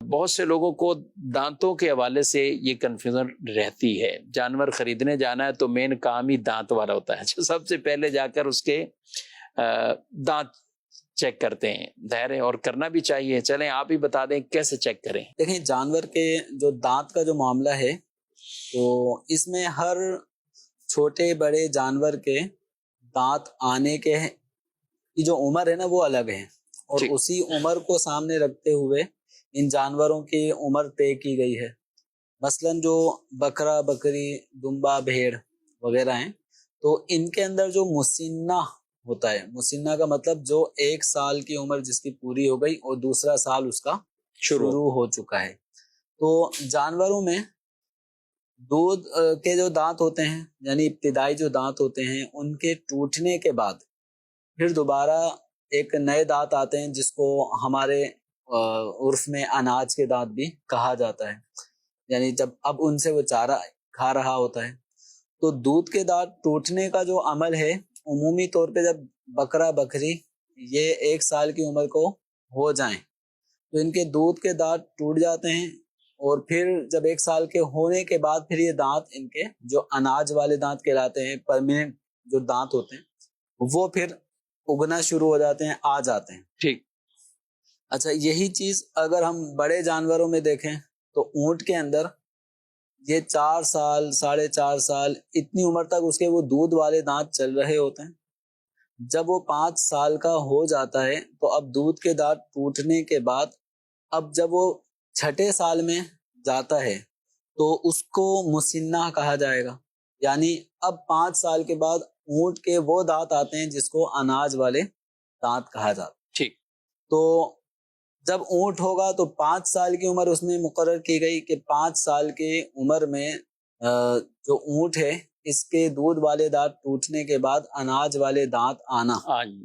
بہت سے لوگوں کو دانتوں کے حوالے سے یہ کنفیوژن رہتی ہے. جانور خریدنے جانا ہے تو مین کام ہی دانت والا ہوتا ہے. سب سے پہلے جا کر اس کے دانت چیک کرتے ہیں. ظاہر ہے اور کرنا بھی چاہیے. چلیں آپ ہی بتا دیں کیسے چیک کریں. دیکھیں جانور کے جو دانت کا جو معاملہ ہے تو اس میں ہر چھوٹے بڑے جانور کے دانت آنے کے کی جو عمر ہے نا وہ الگ ہے، اور اسی عمر کو سامنے رکھتے ہوئے ان جانوروں کی عمر طے کی گئی ہے. مثلاً جو بکرا بکری دمبا بھیڑ وغیرہ ہیں تو ان کے اندر جو مسنہ ہوتا ہے، مسنہ کا مطلب جو 1 سال کی عمر جس کی پوری ہو گئی اور دوسرا سال اس کا شروع ہو چکا ہے. تو جانوروں میں دودھ کے جو دانت ہوتے ہیں یعنی ابتدائی جو دانت ہوتے ہیں ان کے ٹوٹنے کے بعد پھر دوبارہ ایک نئے دانت آتے ہیں جس کو ہمارے عرف میں اناج کے دانت بھی کہا جاتا ہے. یعنی جب اب ان سے وہ چارہ کھا رہا ہوتا ہے تو دودھ کے دانت ٹوٹنے کا جو عمل ہے عمومی طور پہ جب بکرا بکری یہ 1 سال کی عمر کو ہو جائیں تو ان کے دودھ کے دانت ٹوٹ جاتے ہیں، اور پھر جب 1 سال کے ہونے کے بعد پھر یہ دانت ان کے جو اناج والے دانت کہلاتے ہیں، پرماننٹ جو دانت ہوتے ہیں وہ پھر اگنا شروع ہو جاتے ہیں، آ جاتے ہیں. ٹھیک. اچھا یہی چیز اگر ہم بڑے جانوروں میں دیکھیں تو اونٹ کے اندر یہ 4 سال 4.5 سال اتنی عمر تک اس کے وہ دودھ والے دانت چل رہے ہوتے ہیں. جب وہ 5 سال کا ہو جاتا ہے تو اب دودھ کے دانت ٹوٹنے کے بعد اب جب وہ 6 سال میں جاتا ہے تو اس کو مسنہ کہا جائے گا. یعنی اب 5 سال کے بعد اونٹ کے وہ دانت آتے ہیں جس کو اناج والے دانت کہا جاتا ہے. ٹھیک. تو جب اونٹ ہوگا تو 5 سال کی عمر اس میں مقرر کی گئی کہ 5 سال کی عمر میں جو اونٹ ہے اس کے دودھ والے دانت ٹوٹنے کے بعد اناج والے دانت آنا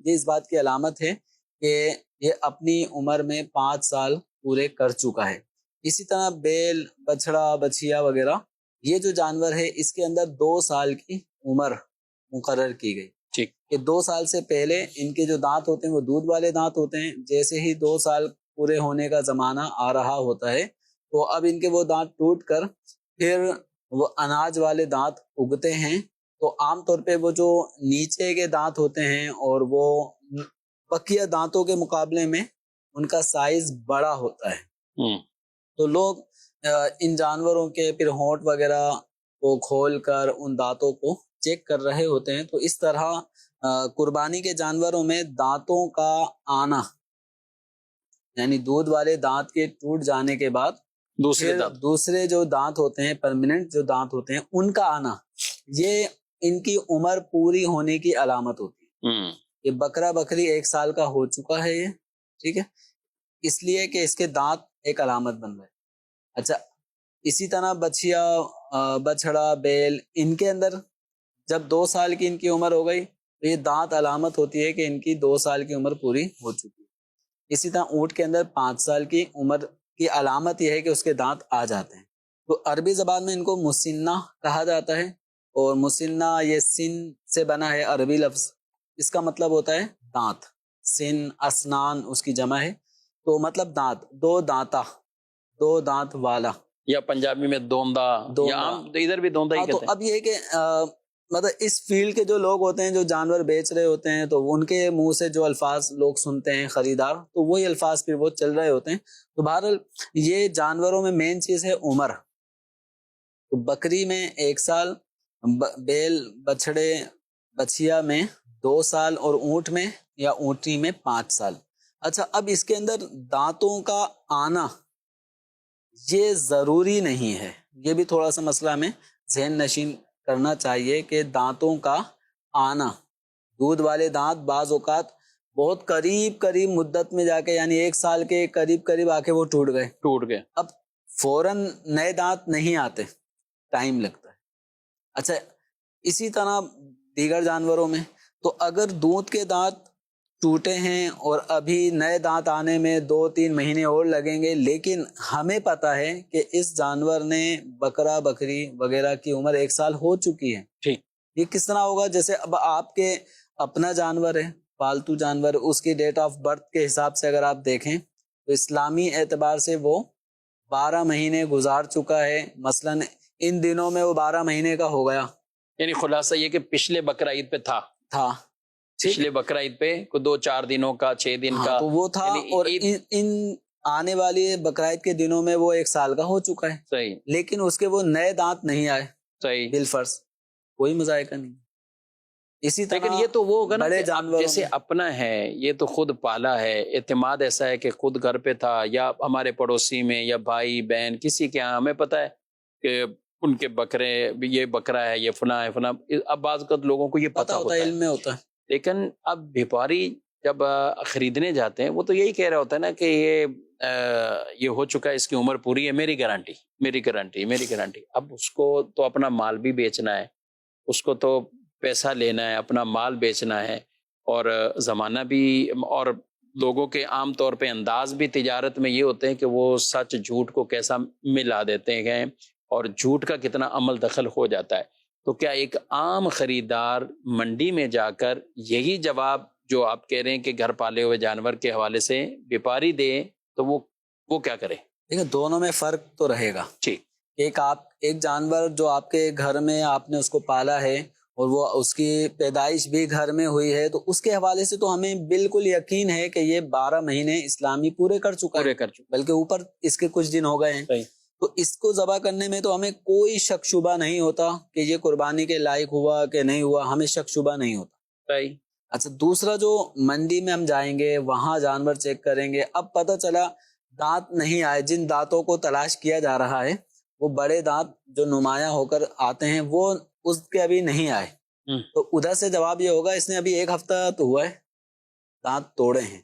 یہ اس بات کی علامت ہے کہ یہ اپنی عمر میں 5 سال پورے کر چکا ہے. اسی طرح بیل بچھڑا بچھیا وغیرہ یہ جو جانور ہے اس کے اندر 2 سال کی عمر مقرر کی گئی. ٹھیک. کہ 2 سال سے پہلے ان کے جو دانت ہوتے ہیں وہ دودھ والے دانت ہوتے ہیں. جیسے ہی 2 سال پورے ہونے کا زمانہ آ رہا ہوتا ہے تو اب ان کے وہ دانت ٹوٹ کر پھر وہ اناج والے دانت اگتے ہیں. تو عام طور پہ وہ جو نیچے کے دانت ہوتے ہیں اور وہ بقیہ دانتوں کے مقابلے میں ان کا سائز بڑا ہوتا ہے. تو لوگ ان جانوروں کے پھر ہونٹ وغیرہ کو کھول کر ان دانتوں کو چیک کر رہے ہوتے ہیں. تو اس طرح قربانی کے جانوروں میں دانتوں کا آنا یعنی دودھ والے دانت کے ٹوٹ جانے کے بعد دوسرے جو دانت ہوتے ہیں پرماننٹ جو دانت ہوتے ہیں ان کا آنا یہ ان کی عمر پوری ہونے کی علامت ہوتی ہے. یہ بکرا بکری 1 سال کا ہو چکا ہے یہ ٹھیک ہے اس لیے کہ اس کے دانت ایک علامت بن رہے. اچھا اسی طرح بچھیا بچھڑا بیل ان کے اندر جب 2 سال کی ان کی عمر ہو گئی تو یہ دانت علامت ہوتی ہے کہ ان کی 2 سال کی عمر پوری ہو چکی ہے. اسی طرح اونٹ کے اندر 5 سال کی عمر کی علامت یہ ہے کہ اس کے دانت آ جاتے ہیں. تو عربی زبان میں ان کو مسنہ کہا جاتا ہے، اور مسنہ یہ سن سے بنا ہے عربی لفظ. اس کا مطلب ہوتا ہے دانت. سن اسنان اس کی جمع ہے تو مطلب دانت. 2 دانتا 2 دانت والا یا پنجابی میں دوندا یا ادھر بھی دوندا ہی کہتے ہیں. تو اب یہ کہ مطلب اس فیلڈ کے جو لوگ ہوتے ہیں جو جانور بیچ رہے ہوتے ہیں تو ان کے منہ سے جو الفاظ لوگ سنتے ہیں خریدار تو وہی الفاظ پھر وہ چل رہے ہوتے ہیں. تو بہرحال یہ جانوروں میں مین چیز ہے عمر. تو بکری میں 1 سال، بیل بچھڑے بچھیا میں 2 سال، اور اونٹ میں یا اونٹی میں 5 سال. اچھا اب اس کے اندر دانتوں کا آنا یہ ضروری نہیں ہے. یہ بھی تھوڑا سا مسئلہ ہمیں ذہن نشین کرنا چاہیے کہ دانتوں کا آنا دودھ والے دانت بعض اوقات بہت قریب مدت میں جا کے یعنی 1 سال کے قریب آ کے وہ ٹوٹ گئے. اب فوراً نئے دانت نہیں آتے، ٹائم لگتا ہے. اچھا اسی طرح دیگر جانوروں میں تو اگر دودھ کے دانت ٹوٹے ہیں اور ابھی نئے دانت آنے میں 2-3 مہینے اور لگیں گے، لیکن ہمیں پتا ہے کہ اس جانور نے بکرا بکری وغیرہ کی عمر 1 سال ہو چکی ہے. ٹھیک. یہ کس طرح ہوگا؟ جیسے اب آپ کے اپنا جانور ہے پالتو جانور، اس کی ڈیٹ آف برتھ کے حساب سے اگر آپ دیکھیں تو اسلامی اعتبار سے وہ 12 مہینے گزار چکا ہے، مثلاً ان دنوں میں وہ 12 مہینے کا ہو گیا یعنی خلاصہ یہ کہ پچھلے بقرہ عید پہ تھا، تھا، ٹھیک، پچھلے بقرہ عید پہ کوئی 2-4 دنوں کا، 6 دن ہاں کا، تو وہ تھا، یعنی اور عید، ان آنے والی بقرعید کے دنوں میں وہ 1 سال کا ہو چکا ہے، صحیح لیکن اس کے وہ نئے دانت نہیں آئے صحیح. بالفرض، کوئی مذائقہ نہیں. اسی طرح لیکن یہ تو وہ ہوگا نا بڑے کہ اب جانوروں جیسے میں اپنا ہے، یہ تو خود پالا ہے، اعتماد ایسا ہے کہ خود گھر پہ تھا یا ہمارے پڑوسی میں یا بھائی بہن کسی کے ہاں، ہمیں پتہ ہے کہ ان کے بکرے، یہ بکرا ہے، یہ فلاں ہے فلاں. اب بعض اوقات لوگوں کو یہ پتہ ہوتا ہے، علم میں ہوتا ہے. لیکن اب بیپاری جب خریدنے جاتے ہیں وہ تو یہی کہہ رہا ہوتا ہے نا کہ یہ ہو چکا ہے، اس کی عمر پوری ہے، میری گارنٹی میری گارنٹی میری گارنٹی. اب اس کو تو اپنا مال بھی بیچنا ہے، اس کو تو پیسہ لینا ہے، اپنا مال بیچنا ہے، اور زمانہ بھی، اور لوگوں کے عام طور پہ انداز بھی تجارت میں یہ ہوتے ہیں کہ وہ سچ جھوٹ کو کیسا ملا دیتے ہیں، اور جھوٹ کا کتنا عمل دخل ہو جاتا ہے. تو کیا ایک عام خریدار منڈی میں جا کر یہی جواب جو آپ کہہ رہے ہیں کہ گھر پالے ہوئے جانور کے حوالے سے بیپاری دے تو وہ کیا کرے؟ دیکھیں دونوں میں فرق تو رہے گا. ٹھیک، ایک جانور جو آپ کے گھر میں آپ نے اس کو پالا ہے اور وہ اس کی پیدائش بھی گھر میں ہوئی ہے، تو اس کے حوالے سے تو ہمیں بالکل یقین ہے کہ یہ 12 مہینے اسلامی پورے کر چکا ہے، بلکہ اوپر اس کے کچھ دن ہو گئے ہیں. صحیح. تو اس کو ذبح کرنے میں تو ہمیں کوئی شک شبہ نہیں ہوتا کہ یہ قربانی کے لائق ہوا کہ نہیں ہوا، ہمیں شک شبہ نہیں ہوتا. صحیح. اچھا، دوسرا جو منڈی میں ہم جائیں گے، وہاں جانور چیک کریں گے، اب پتہ چلا دانت نہیں آئے، جن دانتوں کو تلاش کیا جا رہا ہے وہ بڑے دانت جو نمایاں ہو کر آتے ہیں وہ اس کے ابھی نہیں آئے، تو ادھر سے جواب یہ ہوگا اس نے ابھی 1 ہفتہ تو ہوا ہے دانت توڑے ہیں،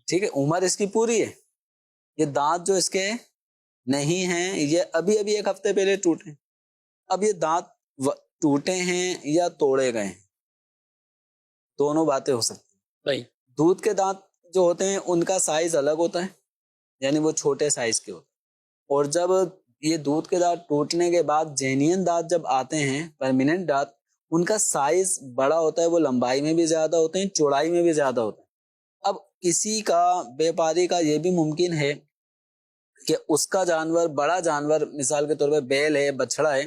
ٹھیک ہے، عمر اس کی پوری ہے، یہ دانت جو اس کے نہیں ہیں یہ ابھی 1 ہفتے پہلے ٹوٹے ہیں. اب یہ دانت ٹوٹے ہیں یا توڑے گئے ہیں، دونوں باتیں ہو سکتی ہیں. صحیح. دودھ کے دانت جو ہوتے ہیں ان کا سائز الگ ہوتا ہے، یعنی وہ چھوٹے سائز کے ہوتے ہیں، اور جب یہ دودھ کے دانت ٹوٹنے کے بعد جینین دانت جب آتے ہیں، پرمیننٹ دانت، ان کا سائز بڑا ہوتا ہے، وہ لمبائی میں بھی زیادہ ہوتے ہیں، چوڑائی میں بھی زیادہ ہوتے ہیں. اب کسی کا بیپاری کا یہ بھی ممکن ہے کہ اس کا جانور، بڑا جانور، مثال کے طور پہ بیل ہے، بچڑا ہے،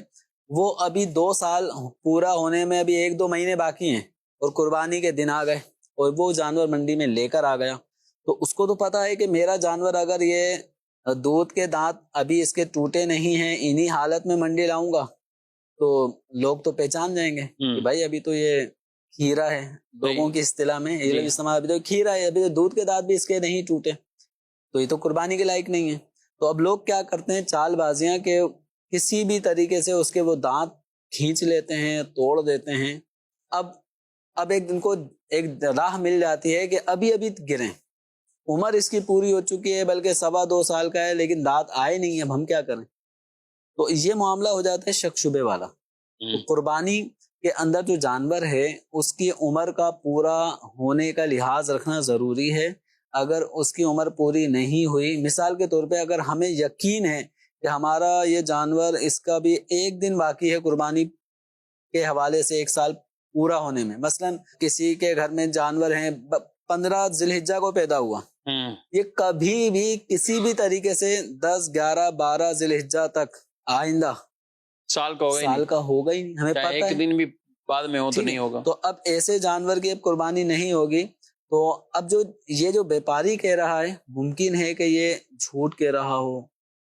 وہ ابھی 2 سال پورا ہونے میں ابھی 1-2 مہینے باقی ہیں اور قربانی کے دن آ گئے اور وہ جانور منڈی میں لے کر آ گیا، تو اس کو تو پتا ہے کہ میرا جانور اگر یہ دودھ کے دانت ابھی اس کے ٹوٹے نہیں ہیں، انہی حالت میں منڈی لاؤں گا تو لوگ تو پہچان جائیں گے کہ بھائی ابھی تو یہ کھیرا ہے، لوگوں کی اصطلاح میں ابھی تو کھیرا ہے، ابھی تو دودھ کے دانت بھی اس کے نہیں ٹوٹے، تو یہ تو قربانی کے لائق نہیں ہے. تو اب لوگ کیا کرتے ہیں، چال بازیاں، کہ کسی بھی طریقے سے اس کے وہ دانت کھینچ لیتے ہیں، توڑ دیتے ہیں. اب ایک دن کو ایک راہ مل جاتی ہے کہ ابھی گریں، عمر اس کی پوری ہو چکی ہے، بلکہ 2.25 سال کا ہے، لیکن دانت آئے نہیں، اب ہم کیا کریں؟ تو یہ معاملہ ہو جاتا ہے شک شبے والا. تو قربانی کے اندر جو جانور ہے اس کی عمر کا پورا ہونے کا لحاظ رکھنا ضروری ہے. اگر اس کی عمر پوری نہیں ہوئی، مثال کے طور پہ اگر ہمیں یقین ہے کہ ہمارا یہ جانور، اس کا بھی 1 دن باقی ہے قربانی کے حوالے سے 1 سال پورا ہونے میں، مثلا کسی کے گھر میں جانور ہیں 15 ذی الحجہ کو پیدا ہوا، یہ کبھی بھی کسی بھی طریقے سے 10 11 12 ذی الحجہ تک آئندہ سال کا ہوگا ہی نہیں، ہمیں پتہ ہے، ایک دن بھی بعد میں ہو تو نہیں ہوگا. تو اب ایسے جانور کی اب قربانی نہیں ہوگی. تو اب جو بیپاری کہہ رہا ہے، ممکن ہے کہ یہ جھوٹ کہہ رہا ہو،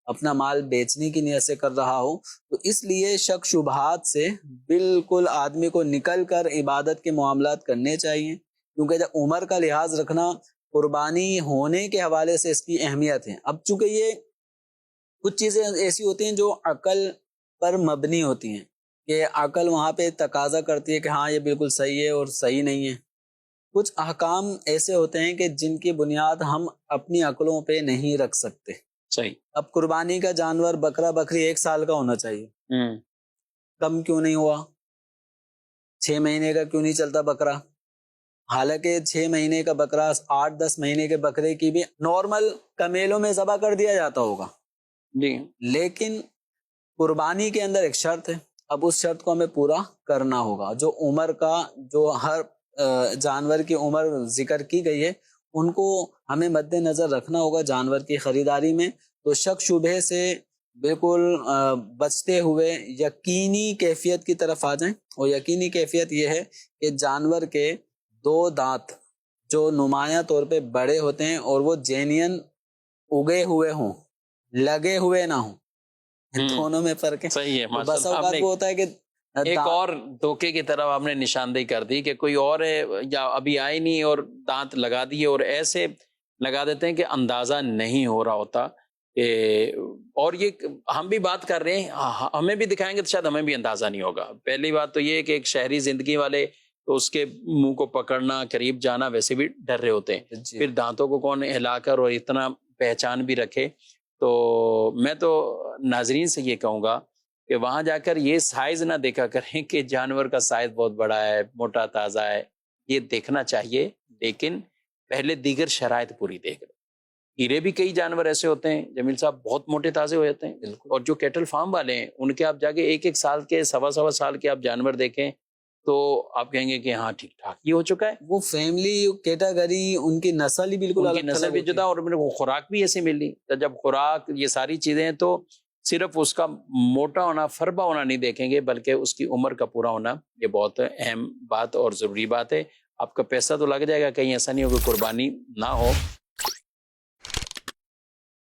اپنا مال بیچنے کی نیت سے کر رہا ہو، تو اس لیے شک شبہات سے بالکل آدمی کو نکل کر عبادت کے معاملات کرنے چاہیے، کیونکہ جب عمر کا لحاظ رکھنا قربانی ہونے کے حوالے سے اس کی اہمیت ہے. اب چونکہ یہ کچھ چیزیں ایسی ہوتی ہیں جو عقل پر مبنی ہوتی ہیں، کہ عقل وہاں پہ تقاضا کرتی ہے کہ ہاں یہ بالکل صحیح ہے اور صحیح نہیں ہے. کچھ احکام ایسے ہوتے ہیں کہ جن کی بنیاد ہم اپنی عقلوں پہ نہیں رکھ سکتے. صحیح. اب قربانی کا جانور، بکرا بکری 1 سال کا ہونا چاہیے، کم کیوں نہیں ہوا؟ 6 مہینے کا کیوں نہیں چلتا بکرا؟ حالانکہ 6 مہینے کا بکرا 8-10 مہینے کے بکرے کی بھی نارمل کمیلوں میں ذبح کر دیا جاتا ہوگا، لیکن قربانی کے اندر ایک شرط ہے. اب اس شرط کو ہمیں پورا کرنا ہوگا. جو عمر کا، جو ہر جانور کی عمر ذکر کی گئی ہے، ان کو ہمیں مد نظر رکھنا ہوگا جانور کی خریداری میں. تو شک شبہ سے بالکل بچتے ہوئے یقینی کیفیت کی طرف آ جائیں. اور یقینی کیفیت یہ ہے کہ جانور کے 2 دانت جو نمایاں طور پہ بڑے ہوتے ہیں اور وہ جینین اگے ہوئے ہوں، لگے ہوئے نہ ہوں. دونوں میں فرق ہے. صحیح ہے. بس اوقات وہ ہوتا ہے کہ ایک اور دھوکے کی طرف آپ نے نشاندہی کر دی کہ کوئی اور ہے یا ابھی آئے نہیں اور دانت لگا دیے، اور ایسے لگا دیتے ہیں کہ اندازہ نہیں ہو رہا ہوتا. اور یہ ہم بھی بات کر رہے ہیں، ہمیں بھی دکھائیں گے تو شاید ہمیں بھی اندازہ نہیں ہوگا. پہلی بات تو یہ کہ ایک شہری زندگی والے تو اس کے منہ کو پکڑنا، قریب جانا ویسے بھی ڈر رہے ہوتے ہیں. پھر دانتوں کو کون ہلا کر اور اتنا پہچان بھی رکھے. تو میں تو ناظرین سے یہ کہوں گا کہ وہاں جا کر یہ سائز نہ دیکھا کریں کہ جانور کا سائز بہت بڑا ہے، موٹا تازہ ہے. یہ دیکھنا چاہیے، لیکن پہلے دیگر شرائط پوری دیکھ لیں. ہیرے بھی کئی جانور ایسے ہوتے ہیں جمیل صاحب بہت موٹے تازے ہو جاتے ہیں. اور جو کیٹل فارم والے ہیں ان کے آپ جا کے 1-1 سال کے 1.25 سال کے آپ جانور دیکھیں تو آپ کہیں گے کہ ہاں ٹھیک ٹھاک یہ ہو چکا ہے. وہ فیملی کیٹاگری، ان کی نسل ہی بالکل ان کی الگ نسل بھی جدا، اور میرے کو خوراک بھی ایسی ملی. تو جب خوراک یہ ساری چیزیں ہیں تو صرف اس کا موٹا ہونا، فربا ہونا نہیں دیکھیں گے، بلکہ اس کی عمر کا پورا ہونا یہ بہت اہم بات اور ضروری بات ہے. آپ کا پیسہ تو لگ جائے گا، کہیں ایسا نہیں ہو کہ قربانی نہ ہو.